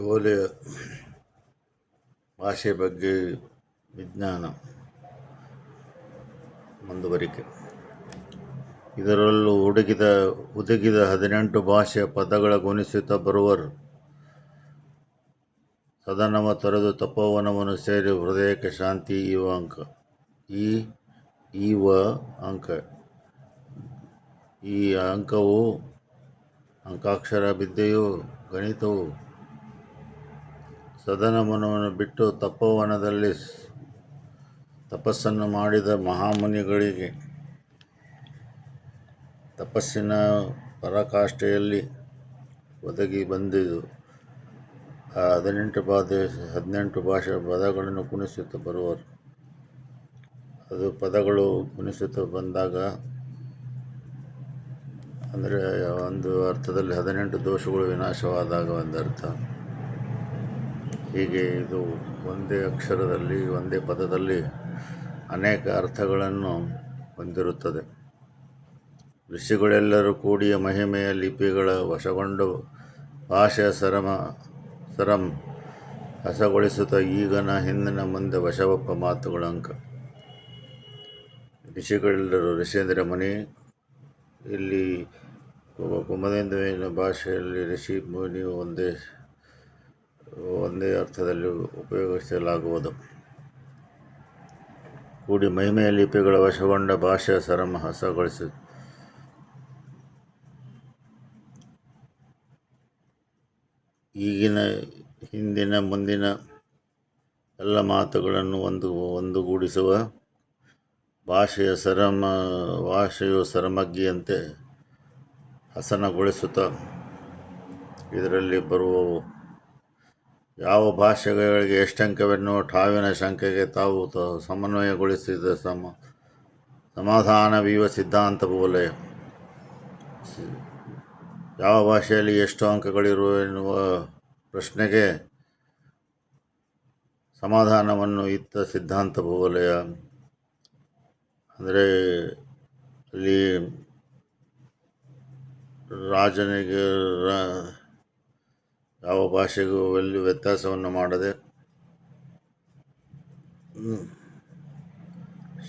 ಓಲೆಯ ಭಾಷೆ ಬಗ್ಗೆ ವಿಜ್ಞಾನ ಮುಂದುವರಿಕೆ. ಇದರಲ್ಲೂ ಹುದುಗಿದ 18 ಭಾಷೆಯ ಪದಗಳ ಗುಣಿಸುತ್ತಾ ಬರುವರು. ಸದನವ ತೊರೆದು ತಪೋವನವನ್ನು ಸೇರಿ ಹೃದಯಕ್ಕೆ ಶಾಂತಿ ಈವ ಅಂಕ. ಈ ಅಂಕವು ಅಂಕಾಕ್ಷರ ವಿದ್ಯೆಯು ಗಣಿತವು. ಸದನವನವನ್ನು ಬಿಟ್ಟು ತಪೋವನದಲ್ಲಿ ತಪಸ್ಸನ್ನು ಮಾಡಿದ ಮಹಾಮುನಿಗಳಿಗೆ ತಪಸ್ಸಿನ ಪರಾಕಾಷ್ಠೆಯಲ್ಲಿ ಒದಗಿ ಬಂದಿದ್ದು ಆ 18 ಭಾಷೆಯ ಪದಗಳನ್ನು ಗುಣಿಸುತ್ತಾ ಬರುವರು. ಅದು ಪದಗಳು ಗುಣಿಸುತ್ತಾ ಬಂದಾಗ ಅಂದರೆ ಒಂದು ಅರ್ಥದಲ್ಲಿ 18 ದೋಷಗಳು ವಿನಾಶವಾದಾಗ ಒಂದರ್ಥ. ಹೀಗೆ ಇದು ಒಂದೇ ಅಕ್ಷರದಲ್ಲಿ ಒಂದೇ ಪದದಲ್ಲಿ ಅನೇಕ ಅರ್ಥಗಳನ್ನು ಹೊಂದಿರುತ್ತದೆ. ಋಷಿಗಳೆಲ್ಲರೂ ಕೂಡಿಯ ಮಹಿಮೆಯ ಲಿಪಿಗಳ ವಶಗೊಂಡು ಭಾಷೆಯ ಸರಂ ಹಸಗೊಳಿಸುತ್ತಾ ಈಗನ ಹಿಂದಿನ ಮುಂದೆ ವಶವಪ್ಪ ಮಾತುಗಳ ಅಂಕ. ಋಷಿಗಳೆಲ್ಲರೂ, ಋಷಿ ಅಂದರೆ ಮುನಿ. ಇಲ್ಲಿ ಕುಮದೇಂದ್ರನ ಭಾಷೆಯಲ್ಲಿ ಋಷಿ ಮುನಿ ಒಂದೇ ಅರ್ಥದಲ್ಲಿ ಉಪಯೋಗಿಸಲಾಗುವುದು. ಕೂಡಿ ಮಹಿಮೆಯ ಲಿಪಿಗಳ ವಶಗೊಂಡ ಭಾಷೆಯ ಸರಮ ಹಸಗೊಳಿಸಿ ಈಗಿನ ಹಿಂದಿನ ಮುಂದಿನ ಎಲ್ಲ ಮಾತುಗಳನ್ನು ಒಂದುಗೂಡಿಸುವ ಭಾಷೆಯು ಸರಮಗ್ಗಿಯಂತೆ ಹಸನಗೊಳಿಸುತ್ತಾ ಇದರಲ್ಲಿ ಬರುವವು. ಯಾವ ಭಾಷೆಗಳಿಗೆ ಎಷ್ಟಂಕವೆನ್ನುವ ಠಾವಿನ ಶಂಕೆಗೆ ತಾವು ಸಮನ್ವಯಗೊಳಿಸಿದ ಸಮಾಧಾನವೀವ ಸಿದ್ಧಾಂತ ಬೋಲೆ. ಯಾವ ಭಾಷೆಯಲ್ಲಿ ಎಷ್ಟು ಅಂಕಗಳಿರುವ ಎನ್ನುವ ಪ್ರಶ್ನೆಗೆ ಸಮಾಧಾನವನ್ನು ಇತ್ತ ಸಿದ್ಧಾಂತ ಬೋಲೆಯ. ಅಂದರೆ ಅಲ್ಲಿ ರಾಜನಿಗೆ ಯಾವ ಭಾಷೆಗೂ ಎಲ್ಲಿ ವ್ಯತ್ಯಾಸವನ್ನು ಮಾಡದೆ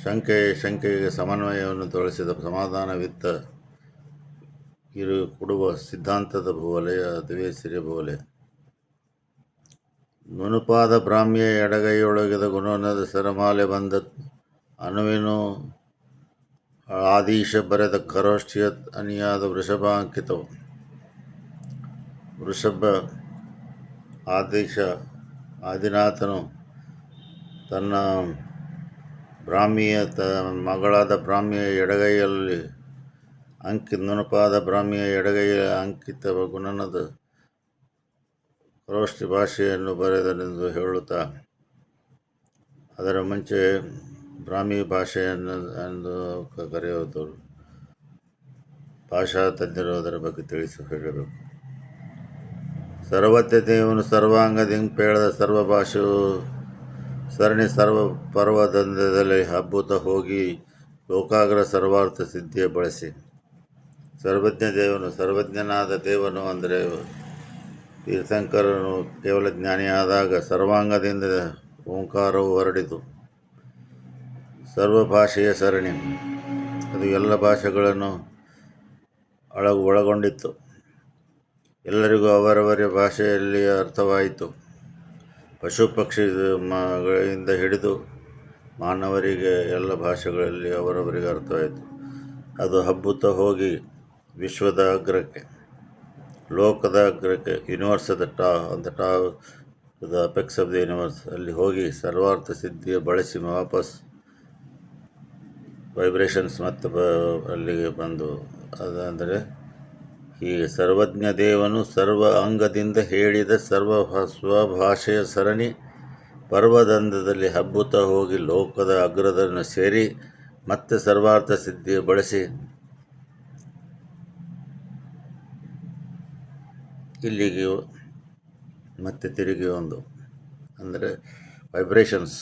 ಶಂಕೆಗೆ ಸಮನ್ವಯವನ್ನು ತೋರಿಸಿದ ಸಮಾಧಾನವಿತ್ತ ಕೊಡುವ ಸಿದ್ಧಾಂತದ ಬೋಲೆಯ. ಅದುವೇ ಸಿರಿ ಬೋಲೆ. ನುಣುಪಾದ ಬ್ರಾಹ್ಮಿಯ ಎಡಗೈಯೊಳಗಿದ ಗುಣನದ ಸರಮಾಲೆ ಬಂದ ಅನುವಿನು ಆದೀಶ ಬರೆದ ಖರೋಷ್ಠಿಯ ಅನಿಯಾದ ವೃಷಭ ಅಂಕಿತವು. ವೃಷಭ ಆದಿನಾಥನು ತನ್ನ ಮಗಳಾದ ಬ್ರಾಹ್ಮಿಯ ಎಡಗೈಯಲ್ಲಿ ನುಣುಪಾದ ಬ್ರಾಹ್ಮಿಯ ಎಡಗೈಯ ಅಂಕಿತ ಗುಣನದ ಖರೋಷ್ಠಿ ಭಾಷೆಯನ್ನು ಬರೆದನೆಂದು ಹೇಳುತ್ತಾ, ಅದರ ಮುಂಚೆ ಬ್ರಾಹ್ಮಿ ಭಾಷೆಯನ್ನು ಕರೆಯುವುದು. ಭಾಷಾ ತಜ್ಞರು ಅದರ ಬಗ್ಗೆ ಹೇಳಬೇಕು. ಸರ್ವಜ್ಞ ದೇವನು ಸರ್ವಾಂಗದಿಂಪೇಳದ ಸರ್ವ ಭಾಷೆಯು ಸರಣಿ ಸರ್ವ ಪರ್ವದಂದದಲ್ಲಿ ಹಬ್ಬುತ್ತ ಹೋಗಿ ಲೋಕಾಗ್ರ ಸರ್ವಾರ್ಥ ಸಿದ್ಧಿಯ ಬಳಸಿ. ಸರ್ವಜ್ಞ ದೇವನು, ಸರ್ವಜ್ಞನಾದ ದೇವನು ಅಂದರೆ ತೀರ್ಥಂಕರನು ಕೇವಲ ಜ್ಞಾನಿಯಾದಾಗ ಸರ್ವಾಂಗದಿಂದ ಓಂಕಾರವು ಹೊರಡಿತು. ಸರ್ವ ಭಾಷೆಯ ಸರಣಿ ಅದು ಎಲ್ಲ ಭಾಷೆಗಳನ್ನು ಒಳಗೊಂಡಿತ್ತು. ಎಲ್ಲರಿಗೂ ಅವರವರ ಭಾಷೆಯಲ್ಲಿ ಅರ್ಥವಾಯಿತು. ಪಶು ಪಕ್ಷಿಗಳಿಂದ ಹಿಡಿದು ಮಾನವರಿಗೆ ಎಲ್ಲ ಭಾಷೆಗಳಲ್ಲಿ ಅವರವರಿಗೆ ಅರ್ಥವಾಯಿತು. ಅದು ಹಬ್ಬುತ್ತಾ ಹೋಗಿ ವಿಶ್ವದ ಅಗ್ರಕ್ಕೆ, ಲೋಕದ ಅಗ್ರಕ್ಕೆ, universe the apex of the universe ಅಲ್ಲಿ ಹೋಗಿ ಸರ್ವಾರ್ಥ ಸಿದ್ಧಿಯ ಬಳಸಿ ವಾಪಸ್ ವೈಬ್ರೇಷನ್ಸ್ ಮತ್ತು ಅಲ್ಲಿಗೆ ಬಂದು. ಅದಂದರೆ ಹೀಗೆ ಸರ್ವಜ್ಞ ದೇವನು ಸರ್ವ ಅಂಗದಿಂದ ಹೇಳಿದ ಸ್ವಭಾಷೆಯ ಸರಣಿ ಪರ್ವದಂದದಲ್ಲಿ ಹಬ್ಬುತ್ತಾ ಹೋಗಿ ಲೋಕದ ಅಗ್ರದನ್ನು ಸೇರಿ ಮತ್ತೆ ಸರ್ವಾರ್ಥ ಸಿದ್ಧಿಯ ಬಳಸಿ ಇಲ್ಲಿಗೆ ಮತ್ತೆ ತಿರುಗಿ ಅಂದರೆ ವೈಬ್ರೇಷನ್ಸ್